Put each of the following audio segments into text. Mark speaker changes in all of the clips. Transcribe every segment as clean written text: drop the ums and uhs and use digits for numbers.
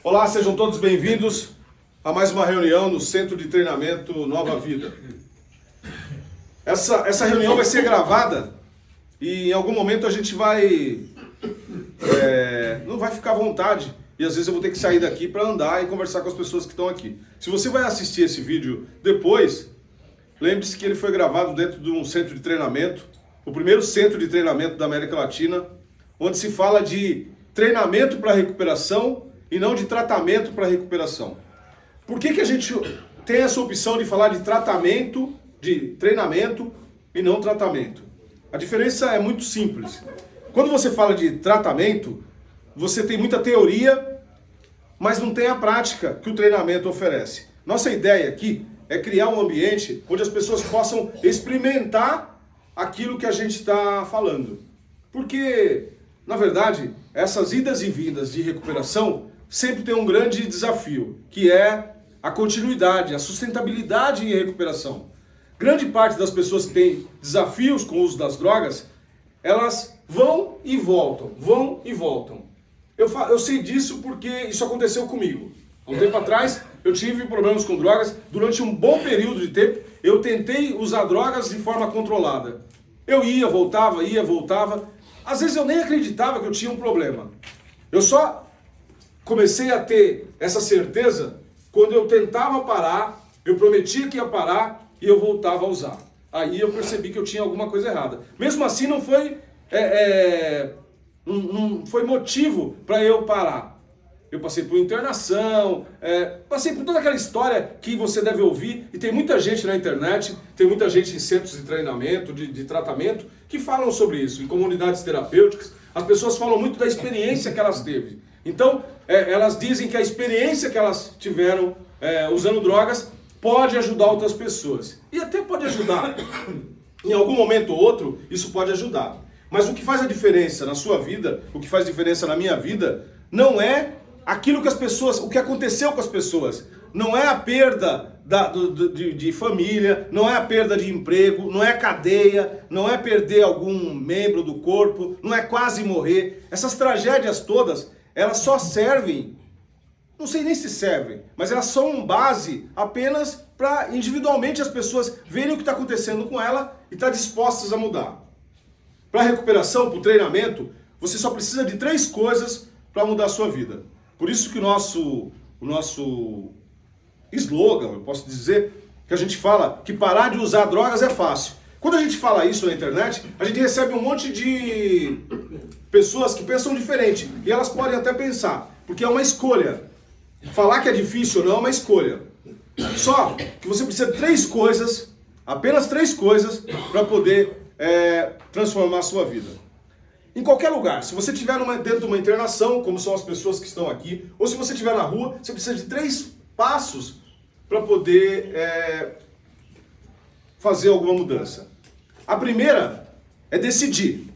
Speaker 1: Olá, sejam todos bem-vindos a mais uma reunião no Centro de Treinamento Nova Vida. Essa reunião vai ser gravada e em algum momento a gente não vai ficar à vontade e às vezes eu vou ter que sair daqui para andar e conversar com as pessoas que estão aqui. Se você vai assistir esse vídeo depois, lembre-se que ele foi gravado dentro de um centro de treinamento, o primeiro centro de treinamento da América Latina, onde se fala de treinamento para recuperação e não de tratamento para recuperação. Por que a gente tem essa opção de falar de tratamento, de treinamento e não tratamento? A diferença é muito simples. Quando você fala de tratamento, você tem muita teoria, mas não tem a prática que o treinamento oferece. Nossa ideia aqui é criar um ambiente onde as pessoas possam experimentar aquilo que a gente está falando. Porque, na verdade, essas idas e vindas de recuperação sempre tem um grande desafio, que é a continuidade, a sustentabilidade em recuperação. Grande parte das pessoas que têm desafios com o uso das drogas, elas vão e voltam, vão e voltam. Eu sei disso porque isso aconteceu comigo. Há um tempo atrás, eu tive problemas com drogas. Durante um bom período de tempo, eu tentei usar drogas de forma controlada. Eu ia, voltava. Às vezes eu nem acreditava que eu tinha um problema. Eu só comecei a ter essa certeza quando eu tentava parar, eu prometia que ia parar e eu voltava a usar. Aí eu percebi que eu tinha alguma coisa errada. Mesmo assim não foi motivo para eu parar. Eu passei por internação, passei por toda aquela história que você deve ouvir, e tem muita gente na internet, tem muita gente em centros de treinamento, de tratamento, que falam sobre isso, em comunidades terapêuticas. As pessoas falam muito da experiência que elas teve. Então, elas dizem que a experiência que elas tiveram usando drogas pode ajudar outras pessoas. E até pode ajudar. Em algum momento ou outro, isso pode ajudar. Mas o que faz a diferença na sua vida, o que faz diferença na minha vida, não é aquilo que as pessoas, o que aconteceu com as pessoas. Não é a perda de família, não é a perda de emprego, não é a cadeia, não é perder algum membro do corpo, não é quase morrer. Essas tragédias todas, elas só servem, não sei nem se servem, mas elas são base apenas para individualmente as pessoas verem o que está acontecendo com ela e estar dispostas a mudar. Para a recuperação, para o treinamento, você só precisa de 3 coisas para mudar a sua vida. Por isso que o nosso slogan, eu posso dizer, que a gente fala que parar de usar drogas é fácil. Quando a gente fala isso na internet, a gente recebe um monte de pessoas que pensam diferente. E elas podem até pensar, porque é uma escolha. Falar que é difícil ou não é uma escolha. Só que você precisa de 3 coisas, apenas 3 coisas, para poder transformar a sua vida. Em qualquer lugar, se você estiver dentro de uma internação, como são as pessoas que estão aqui, ou se você estiver na rua, você precisa de 3 passos para poder fazer alguma mudança. A primeira é decidir.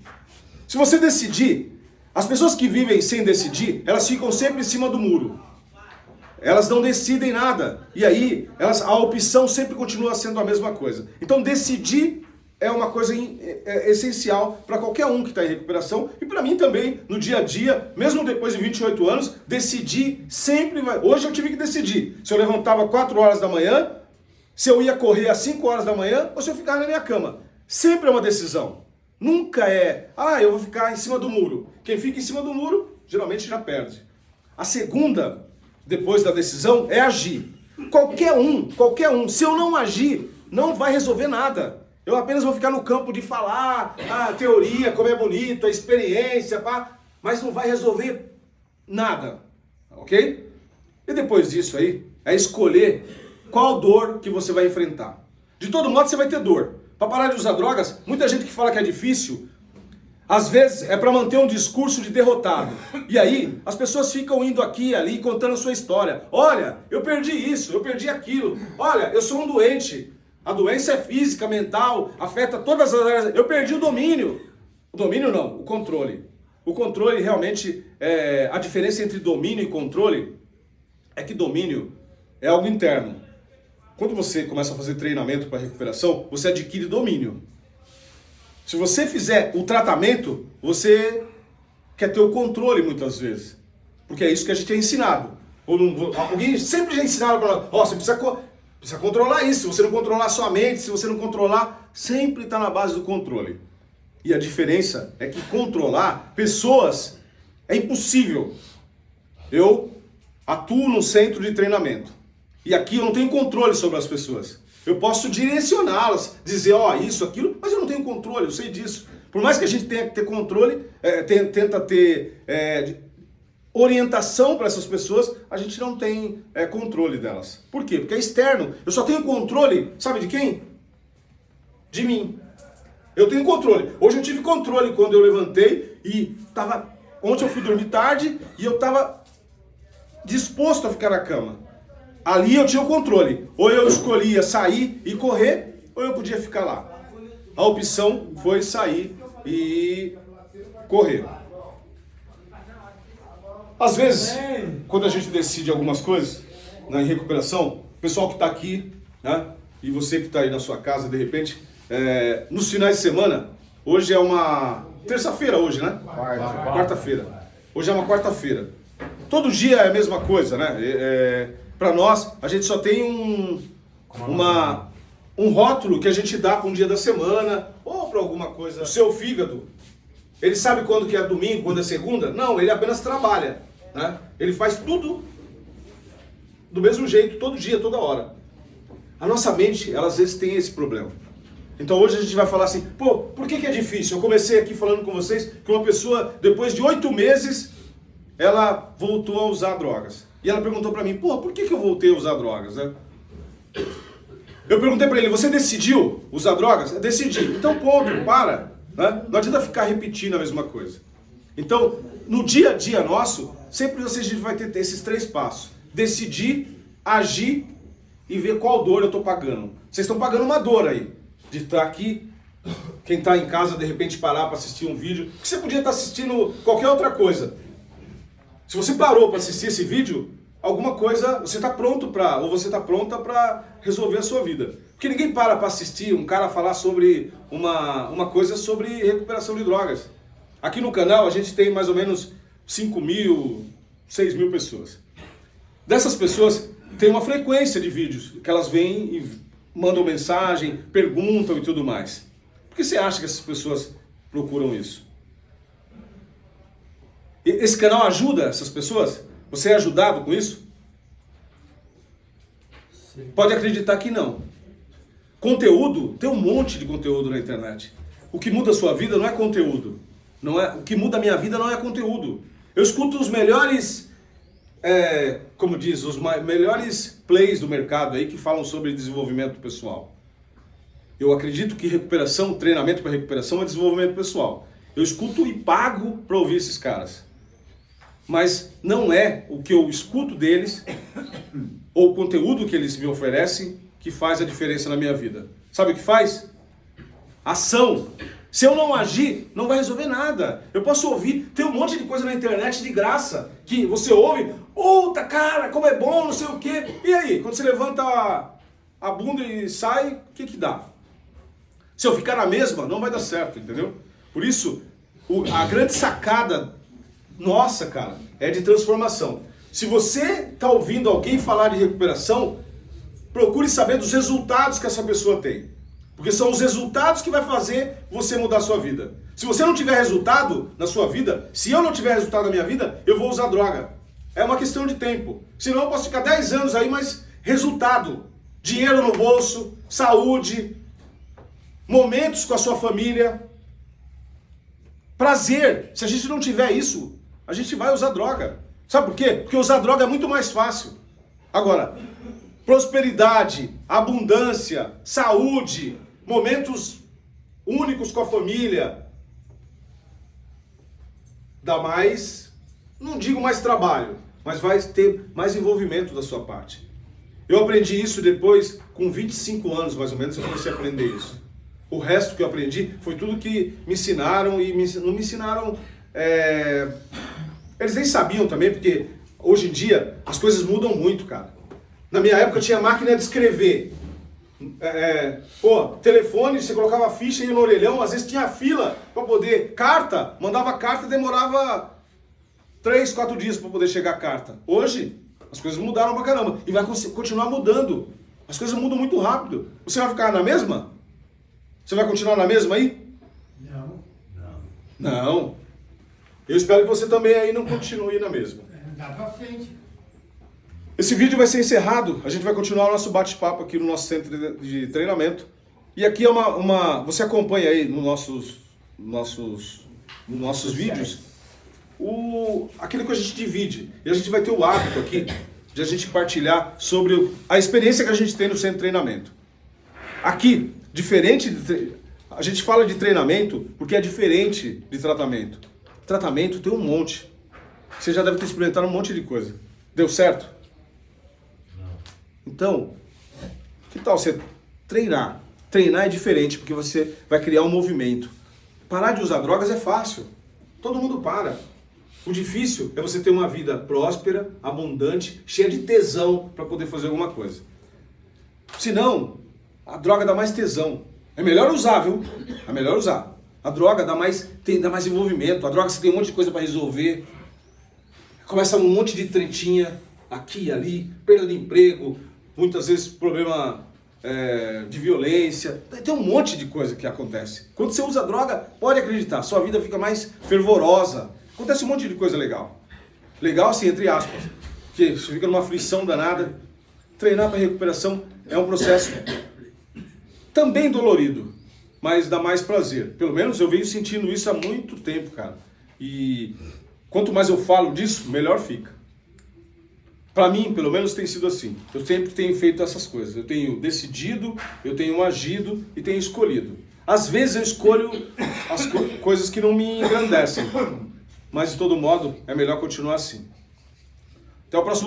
Speaker 1: Se você decidir, as pessoas que vivem sem decidir, elas ficam sempre em cima do muro. Elas não decidem nada. E aí, a opção sempre continua sendo a mesma coisa. Então, decidir é uma coisa essencial para qualquer um que está em recuperação. E para mim também, no dia a dia, mesmo depois de 28 anos, decidir sempre vai... Hoje eu tive que decidir se eu levantava 4 horas da manhã, se eu ia correr às 5 horas da manhã ou se eu ficava na minha cama. Sempre é uma decisão. Nunca eu vou ficar em cima do muro. Quem fica em cima do muro, geralmente já perde. A segunda, depois da decisão, é agir. Qualquer um. Se eu não agir, não vai resolver nada. Eu apenas vou ficar no campo de falar a teoria, como é bonito, a experiência, mas não vai resolver nada. Ok? E depois disso aí, é escolher qual dor que você vai enfrentar. De todo modo, você vai ter dor. Para parar de usar drogas, muita gente que fala que é difícil, às vezes é para manter um discurso de derrotado. E aí, as pessoas ficam indo aqui e ali contando a sua história. Olha, eu perdi isso, eu perdi aquilo. Olha, eu sou um doente. A doença é física, mental, afeta todas as áreas. Eu perdi o domínio. O domínio não, o controle. O controle realmente, a diferença entre domínio e controle é que domínio é algo interno. Quando você começa a fazer treinamento para recuperação, você adquire domínio. Se você fizer o tratamento, você quer ter o controle muitas vezes. Porque é isso que a gente é ensinado. Ou não, alguém sempre já ensinaram para nós, ó, você precisa controlar isso, se você não controlar a sua mente, se você não controlar, sempre está na base do controle. E a diferença é que controlar pessoas é impossível. Eu atuo no centro de treinamento. E aqui eu não tenho controle sobre as pessoas. Eu posso direcioná-las, dizer, ó, isso, aquilo, mas eu não tenho controle, eu sei disso. Por mais que a gente tenha que ter controle, tenta ter orientação para essas pessoas, a gente não tem controle delas. Por quê? Porque é externo. Eu só tenho controle, sabe de quem? De mim. Eu tenho controle. Hoje eu tive controle quando eu levantei e estava... Ontem eu fui dormir tarde e eu estava disposto a ficar na cama. Ali eu tinha o controle. Ou eu escolhia sair e correr, ou eu podia ficar lá. A opção foi sair e correr. Às vezes, quando a gente decide algumas coisas, em recuperação, o pessoal que está aqui, né, e você que está aí na sua casa, de repente, nos finais de semana, hoje é uma terça-feira hoje, né? Quarta-feira. Hoje é uma quarta-feira. Todo dia é a mesma coisa, né? Para nós, a gente só tem um rótulo que a gente dá para um dia da semana ou para alguma coisa. O seu fígado, ele sabe quando que é domingo, quando é segunda? Não, ele apenas trabalha, né? Ele faz tudo do mesmo jeito, todo dia, toda hora. A nossa mente, ela às vezes tem esse problema. Então hoje a gente vai falar assim, pô, por que é difícil? Eu comecei aqui falando com vocês que uma pessoa, depois de 8 meses, ela voltou a usar drogas. E ela perguntou pra mim, pô, por que eu voltei a usar drogas, né? Eu perguntei pra ele, você decidiu usar drogas? Eu decidi. Então ponto, para. Né? Não adianta ficar repetindo a mesma coisa. Então, no dia a dia nosso, sempre a gente vai ter esses 3 passos. Decidir, agir e ver qual dor eu estou pagando. Vocês estão pagando uma dor aí. De estar aqui, quem está em casa de repente parar para assistir um vídeo, que você podia estar assistindo qualquer outra coisa. Se você parou para assistir esse vídeo, alguma coisa, você está pronto para, ou você está pronta para resolver a sua vida. Porque ninguém para assistir um cara falar sobre uma coisa sobre recuperação de drogas. Aqui no canal a gente tem mais ou menos 5.000, 6.000 pessoas. Dessas pessoas tem uma frequência de vídeos que elas vêm e mandam mensagem, perguntam e tudo mais. Por que você acha que essas pessoas procuram isso? Esse canal ajuda essas pessoas? Você é ajudado com isso? Sim. Pode acreditar que não. Conteúdo, tem um monte de conteúdo na internet. O que muda a sua vida não é conteúdo. O que muda a minha vida não é conteúdo. Eu escuto os melhores, como diz, os melhores plays do mercado aí que falam sobre desenvolvimento pessoal. Eu acredito que recuperação, treinamento para recuperação é desenvolvimento pessoal. Eu escuto e pago para ouvir esses caras. Mas não é o que eu escuto deles ou o conteúdo que eles me oferecem que faz a diferença na minha vida. Sabe o que faz? Ação. Se eu não agir, não vai resolver nada. Eu posso ouvir, tem um monte de coisa na internet de graça, que você ouve, puta cara, como é bom, não sei o quê. E aí, quando você levanta a bunda e sai, o que dá? Se eu ficar na mesma, não vai dar certo, entendeu? Por isso, a grande sacada nossa, cara, é de transformação. Se você está ouvindo alguém falar de recuperação, procure saber dos resultados que essa pessoa tem. Porque são os resultados que vai fazer você mudar a sua vida. Se você não tiver resultado na sua vida, se eu não tiver resultado na minha vida, eu vou usar droga. É uma questão de tempo. Senão eu posso ficar 10 anos aí, mas resultado. Dinheiro no bolso, saúde, momentos com a sua família, prazer. Se a gente não tiver isso, a gente vai usar droga. Sabe por quê? Porque usar droga é muito mais fácil. Agora, prosperidade, abundância, saúde, momentos únicos com a família, dá mais, não digo mais trabalho, mas vai ter mais envolvimento da sua parte. Eu aprendi isso depois, com 25 anos mais ou menos, eu comecei a aprender isso. O resto que eu aprendi foi tudo que me ensinaram e não me ensinaram... Eles nem sabiam também, porque hoje em dia as coisas mudam muito, cara. Na minha época tinha máquina de escrever. Telefone, você colocava a ficha aí no orelhão, às vezes tinha fila para poder... Mandava carta, demorava 3, 4 dias para poder chegar a carta. Hoje, As coisas mudaram pra caramba. E vai continuar mudando. As coisas mudam muito rápido. Você vai ficar na mesma? Você vai continuar na mesma aí?
Speaker 2: Não.
Speaker 1: Não. Eu espero que você também aí não continue na mesma.
Speaker 2: Dá pra frente.
Speaker 1: Esse vídeo vai ser encerrado. A gente vai continuar o nosso bate-papo aqui no nosso centro de treinamento. E aqui é você acompanha aí nos nossos vídeos aquilo que a gente divide. E a gente vai ter o hábito aqui de a gente partilhar sobre a experiência que a gente tem no centro de treinamento. Aqui, a gente fala de treinamento porque é diferente de tratamento. Tratamento tem um monte. Você já deve ter experimentado um monte de coisa. Deu certo?
Speaker 2: Não.
Speaker 1: Então, que tal você treinar? Treinar é diferente porque você vai criar um movimento. Parar de usar drogas é fácil. Todo mundo para. O difícil é você ter uma vida próspera, abundante, cheia de tesão para poder fazer alguma coisa. Senão, a droga dá mais tesão. É melhor usar, viu? É melhor usar. A droga dá mais envolvimento. A droga você tem um monte de coisa para resolver. Começa um monte de tretinha aqui e ali, perda de emprego, muitas vezes problema de violência. Tem um monte de coisa que acontece. Quando você usa droga, pode acreditar, sua vida fica mais fervorosa. Acontece um monte de coisa legal. Legal assim, entre aspas. Porque você fica numa aflição danada. Treinar para recuperação é um processo também dolorido, mas dá mais prazer. Pelo menos eu venho sentindo isso há muito tempo, cara. E quanto mais eu falo disso, melhor fica. Para mim, pelo menos, tem sido assim. Eu sempre tenho feito essas coisas. Eu tenho decidido, eu tenho agido e tenho escolhido. Às vezes eu escolho as coisas que não me engrandecem. Mas, de todo modo, é melhor continuar assim. Até o próximo.